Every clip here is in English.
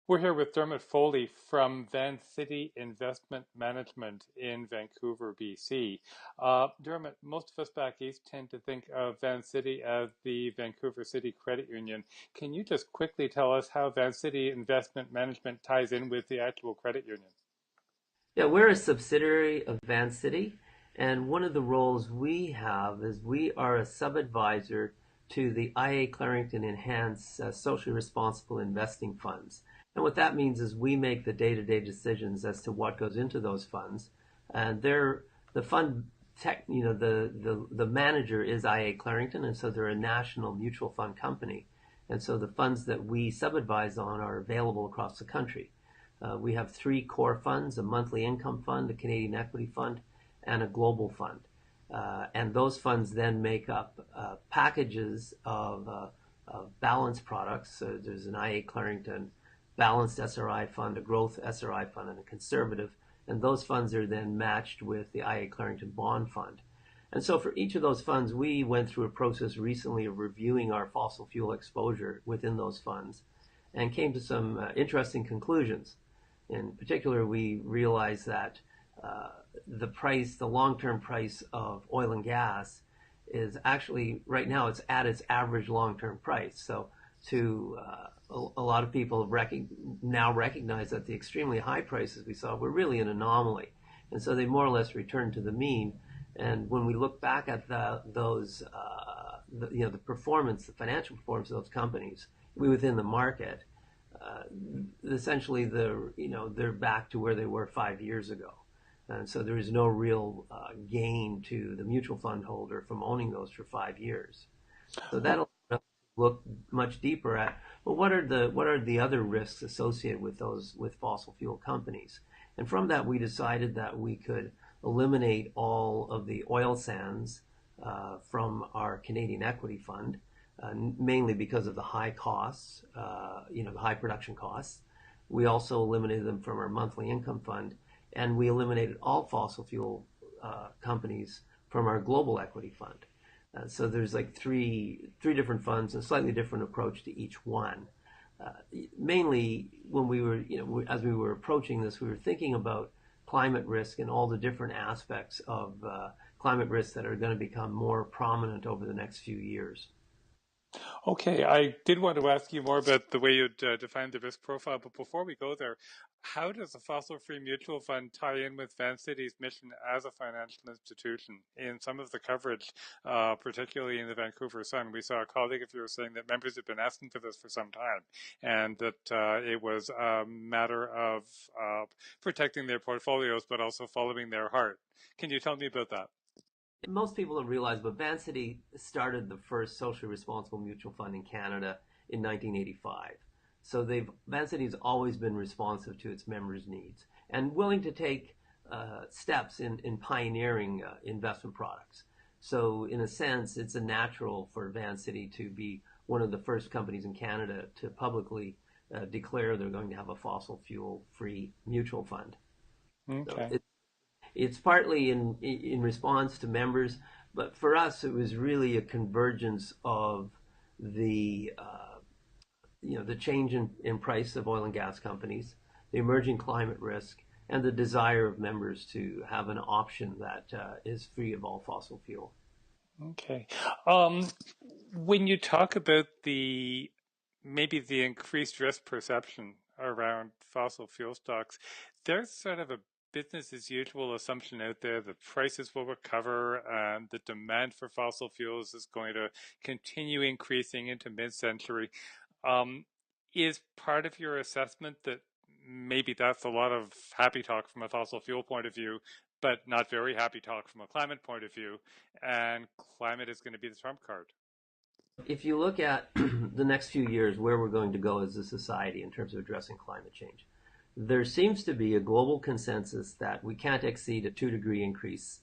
We're here with Dermot Foley from Van City Investment Management in Vancouver, BC. Dermot, most of us back east tend to think of Van City as the Vancouver City Credit Union. Can you just quickly tell us how Van City Investment Management ties in with the actual credit union? Yeah, we're a subsidiary of Van City, and one of the roles we have is we are a sub-advisor to the IA Clarington Enhanced Socially Responsible Investing Funds. And what that means is we make the day-to-day decisions as to what goes into those funds, and they're the fund tech, the manager is IA Clarington, and so they're a national mutual fund company, and so the funds that we sub-advise on are available across the country. We have three core funds: a monthly income fund, a Canadian equity fund, and a global fund. And those funds then make up packages of balanced products. So there's an IA Clarington balanced SRI fund, a growth SRI fund, and a conservative. And those funds are then matched with the IA Clarington bond fund. And so for each of those funds, we went through a process recently of reviewing our fossil fuel exposure within those funds and came to some interesting conclusions. In particular, we realized that the long-term price of oil and gas is actually, right now, it's at its average long-term price. So a lot of people now recognize that the extremely high prices we saw were really an anomaly. And so they more or less returned to the mean. And when we look back at the performance, the financial performance of those companies within the market, essentially they're back to where they were 5 years ago. And so there is no real gain to the mutual fund holder from owning those for 5 years. So that'll look much deeper at, well, what are the other risks associated with fossil fuel companies? And from that, we decided that we could eliminate all of the oil sands from our Canadian equity fund, mainly because of the high costs, the high production costs. We also eliminated them from our monthly income fund, and we eliminated all fossil fuel companies from our global equity fund. So there's like three different funds, and a slightly different approach to each one. Mainly, when we were, as we were approaching this, we were thinking about climate risk and all the different aspects of climate risks that are going to become more prominent over the next few years. Okay, I did want to ask you more about the way you'd define the risk profile, but before we go there, how does a fossil-free mutual fund tie in with Van City's mission as a financial institution? In some of the coverage, particularly in the Vancouver Sun, we saw a colleague of yours saying that members have been asking for this for some time, and that it was a matter of protecting their portfolios, but also following their heart. Can you tell me about that? Most people don't realize, but Van City started the first socially responsible mutual fund in Canada in 1985. So Van City's always been responsive to its members' needs and willing to take steps in pioneering investment products. So in a sense, it's a natural for Van City to be one of the first companies in Canada to publicly declare they're going to have a fossil fuel-free mutual fund. So Okay. it's partly in response to members, but for us, it was really a convergence of the the change in price of oil and gas companies, the emerging climate risk, and the desire of members to have an option that is free of all fossil fuel. Okay. Um, when you talk about maybe the increased risk perception around fossil fuel stocks, there's sort of a business as usual assumption out there that prices will recover and the demand for fossil fuels is going to continue increasing into mid-century. Um, is part of your assessment that maybe that's a lot of happy talk from a fossil fuel point of view, but not very happy talk from a climate point of view, and climate is going to be the trump card? If you look at the next few years, where we're going to go as a society in terms of addressing climate change, there seems to be a global consensus that we can't exceed a 2-degree increase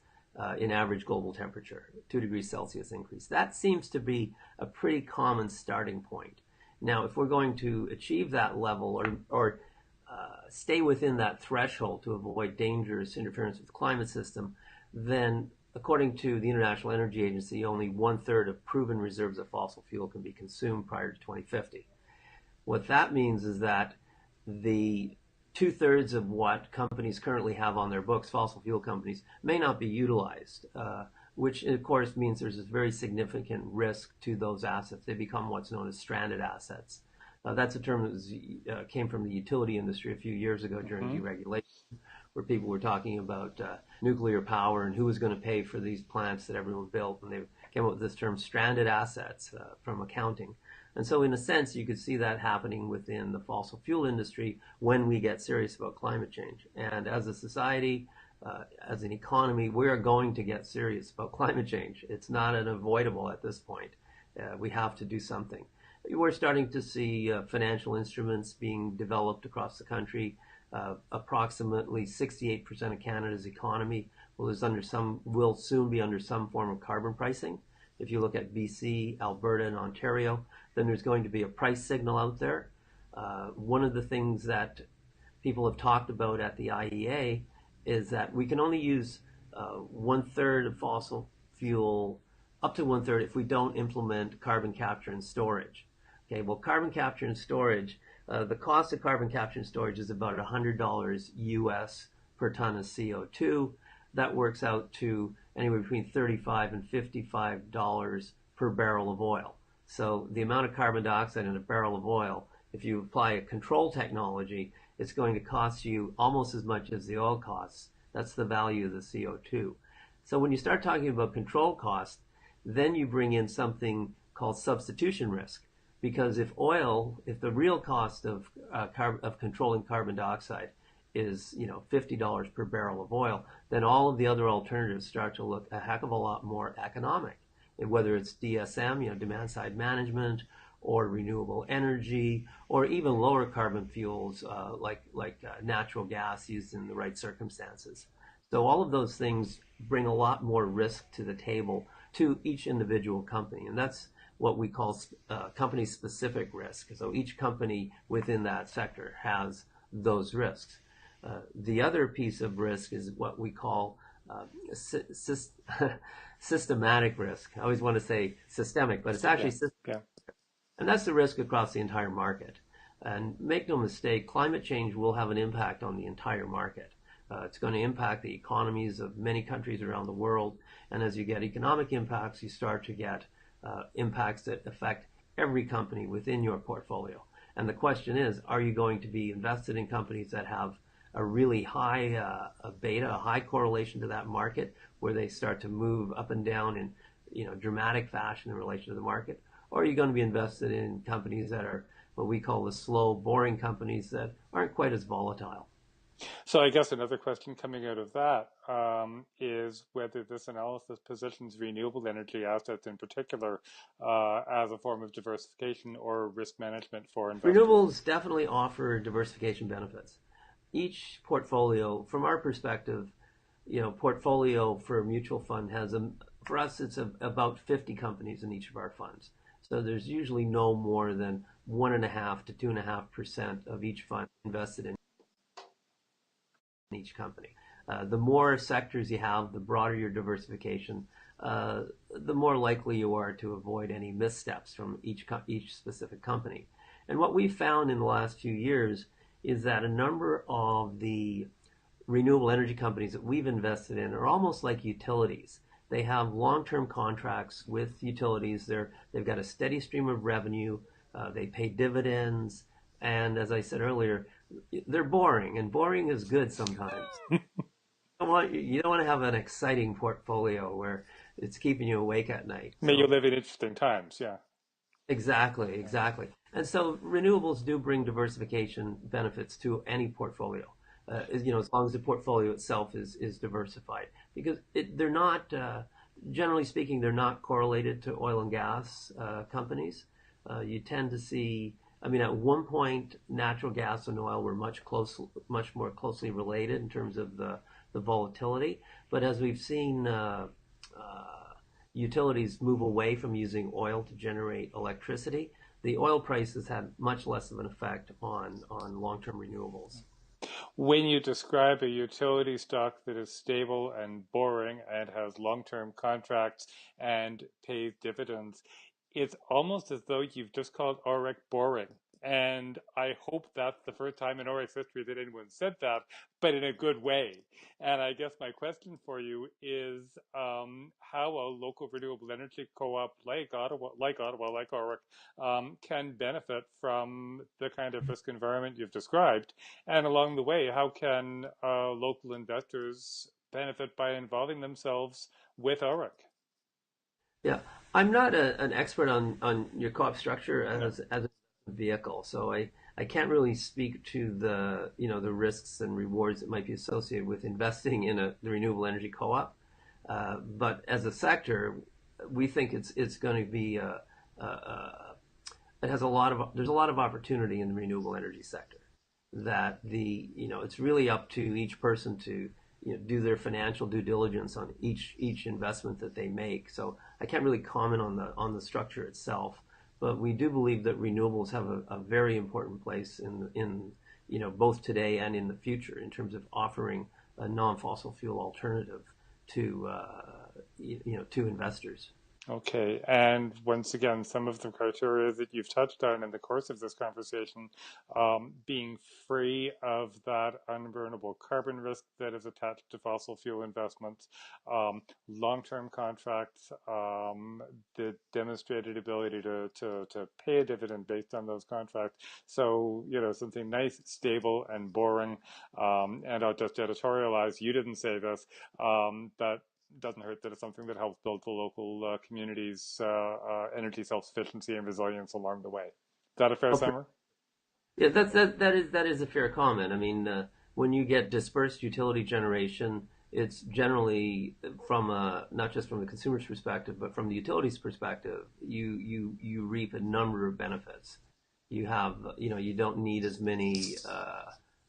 in average global temperature, 2 degrees Celsius increase. That seems to be a pretty common starting point. Now, if we're going to achieve that level or stay within that threshold to avoid dangerous interference with the climate system, then according to the International Energy Agency, only 1/3 of proven reserves of fossil fuel can be consumed prior to 2050. What that means is that the two-thirds of what companies currently have on their books, fossil fuel companies, may not be utilized, which of course means there's a very significant risk to those assets. They become what's known as stranded assets. That's a term that came from the utility industry a few years ago during Hmm. deregulation, where people were talking about nuclear power and who was going to pay for these plants that everyone built, and they came up with this term stranded assets from accounting. And so, in a sense, you could see that happening within the fossil fuel industry when we get serious about climate change. And as a society, as an economy, we are going to get serious about climate change. It's not unavoidable at this point. We have to do something. We're starting to see financial instruments being developed across the country. Approximately 68% of Canada's economy will soon be under some form of carbon pricing. If you look at BC, Alberta, and Ontario, then there's going to be a price signal out there. One of the things that people have talked about at the IEA is that we can only use one third of fossil fuel, up to one third, if we don't implement carbon capture and storage. Okay, well, carbon capture and storage, the cost of carbon capture and storage is about $100 US per ton of CO2. That works out to anywhere between $35 and $55 per barrel of oil. So the amount of carbon dioxide in a barrel of oil, if you apply a control technology, it's going to cost you almost as much as the oil costs. That's the value of the CO2. So when you start talking about control cost, then you bring in something called substitution risk. Because if the real cost of controlling carbon dioxide is $50 per barrel of oil, then all of the other alternatives start to look a heck of a lot more economic. Whether it's DSM, demand side management, or renewable energy, or even lower carbon fuels like natural gas used in the right circumstances. So all of those things bring a lot more risk to the table to each individual company, and that's what we call company-specific risk. So each company within that sector has those risks. The other piece of risk is what we call systematic risk. I always want to say systemic, but it's actually Yeah, systemic. yeah. And that's the risk across the entire market. And make no mistake, climate change will have an impact on the entire market. It's going to impact the economies of many countries around the world. And as you get economic impacts, you start to get impacts that affect every company within your portfolio. And the question is, are you going to be invested in companies that have a really high beta, a high correlation to that market, where they start to move up and down in dramatic fashion in relation to the market? Or are you going to be invested in companies that are what we call the slow, boring companies that aren't quite as volatile? So I guess another question coming out of that is whether this analysis positions renewable energy assets in particular as a form of diversification or risk management for investors. Renewables definitely offer diversification benefits. Each portfolio, from our perspective, portfolio for a mutual fund for us, it's about 50 companies in each of our funds. So there's usually no more than 1.5 to 2.5% of each fund invested in each company. The more sectors you have, the broader your diversification, the more likely you are to avoid any missteps from each specific company. And what we've found in the last few years is that a number of the renewable energy companies that we've invested in are almost like utilities. They have long-term contracts with utilities. They've got a steady stream of revenue. They pay dividends. And as I said earlier, they're boring, and boring is good sometimes. You don't want to have an exciting portfolio where it's keeping you awake at night. May you So live in interesting times, yeah. exactly, exactly. And so renewables do bring diversification benefits to any portfolio. As long as the portfolio itself is diversified, because they're not, generally speaking, they're not correlated to oil and gas companies. You tend to see, I mean, at one point, natural gas and oil were much more closely related in terms of the volatility. But as we've seen utilities move away from using oil to generate electricity, the oil prices had much less of an effect on long-term renewables. When you describe a utility stock that is stable and boring and has long-term contracts and pays dividends, it's almost as though you've just called OREC boring. And I hope that's the first time in ORIC's history that anyone said that, but in a good way. And I guess my question for you is how a local renewable energy co-op like ORIC, can benefit from the kind of risk environment you've described. And along the way, how can local investors benefit by involving themselves with ORIC? Yeah, I'm not an expert on your co-op structure Yeah. as a vehicle, so I can't really speak to the the risks and rewards that might be associated with investing in the renewable energy co-op. But as a sector, we think it's going to be it has a lot of there's a lot of opportunity in the renewable energy sector that it's really up to each person to do their financial due diligence on each investment that they make. So I can't really comment on the structure itself, but we do believe that renewables have a very important place in both today and in the future in terms of offering a non-fossil fuel alternative to to investors. Okay, and once again, some of the criteria that you've touched on in the course of this conversation, being free of that unburnable carbon risk that is attached to fossil fuel investments, long-term contracts, the demonstrated ability to pay a dividend based on those contracts. So, something nice, stable, and boring. And I'll just editorialize, you didn't say this, but doesn't hurt that it's something that helps build the local community's energy self-sufficiency and resilience along the way. Is that a fair Oh, for summary? Yeah, that is a fair comment. I mean, when you get dispersed utility generation, it's generally from not just from the consumer's perspective, but from the utility's perspective, you reap a number of benefits. You have, you don't need as many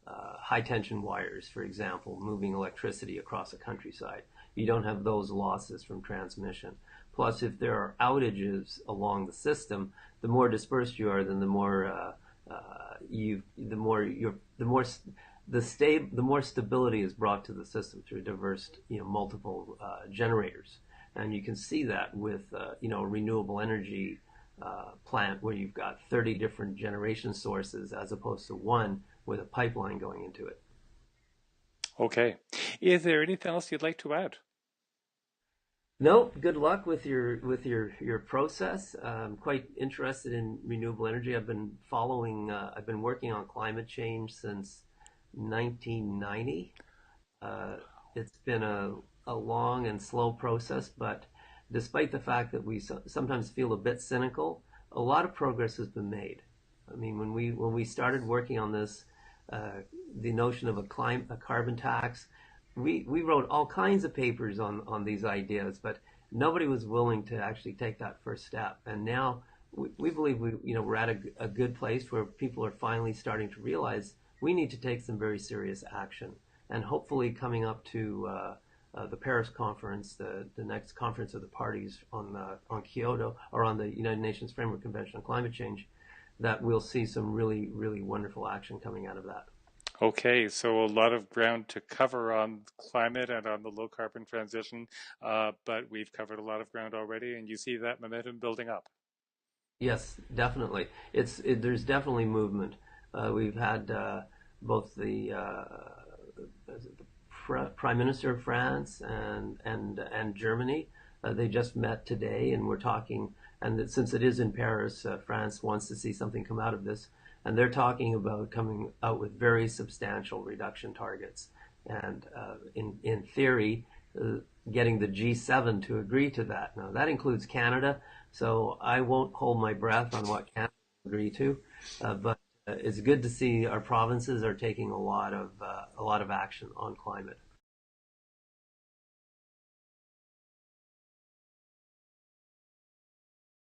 high tension wires, for example, moving electricity across a countryside. You don't have those losses from transmission. Plus, if there are outages along the system, the more dispersed you are, then the more the more you're, the more stability is brought to the system through diverse, multiple generators, and you can see that with a renewable energy plant where you've got 30 different generation sources as opposed to one with a pipeline going into it. Okay. Is there anything else you'd like to add? No, good luck with your process. I'm quite interested in renewable energy. I've been working on climate change since 1990. Uh, it's been a long and slow process, but despite the fact that we sometimes feel a bit cynical, a lot of progress has been made. I mean, when we started working on this, uh, the notion of a carbon tax, we wrote all kinds of papers on these ideas, but nobody was willing to actually take that first step. And now we believe we're at a good place where people are finally starting to realize we need to take some very serious action. And hopefully, coming up to the Paris conference, the next conference of the parties on Kyoto or on the United Nations Framework Convention on Climate Change, that we'll see some really, really wonderful action coming out of that. Okay, so a lot of ground to cover on climate and on the low carbon transition, but we've covered a lot of ground already, and you see that momentum building up. Yes, definitely. There's definitely movement. We've had both the Prime Minister of France and Germany. They just met today, and we're talking. And since it is in Paris, France wants to see something come out of this, and they're talking about coming out with very substantial reduction targets. And in theory, uh, getting the G7 to agree to that. Now that includes Canada, so I won't hold my breath on what Canada will agree to, but it's good to see our provinces are taking a lot of action on climate.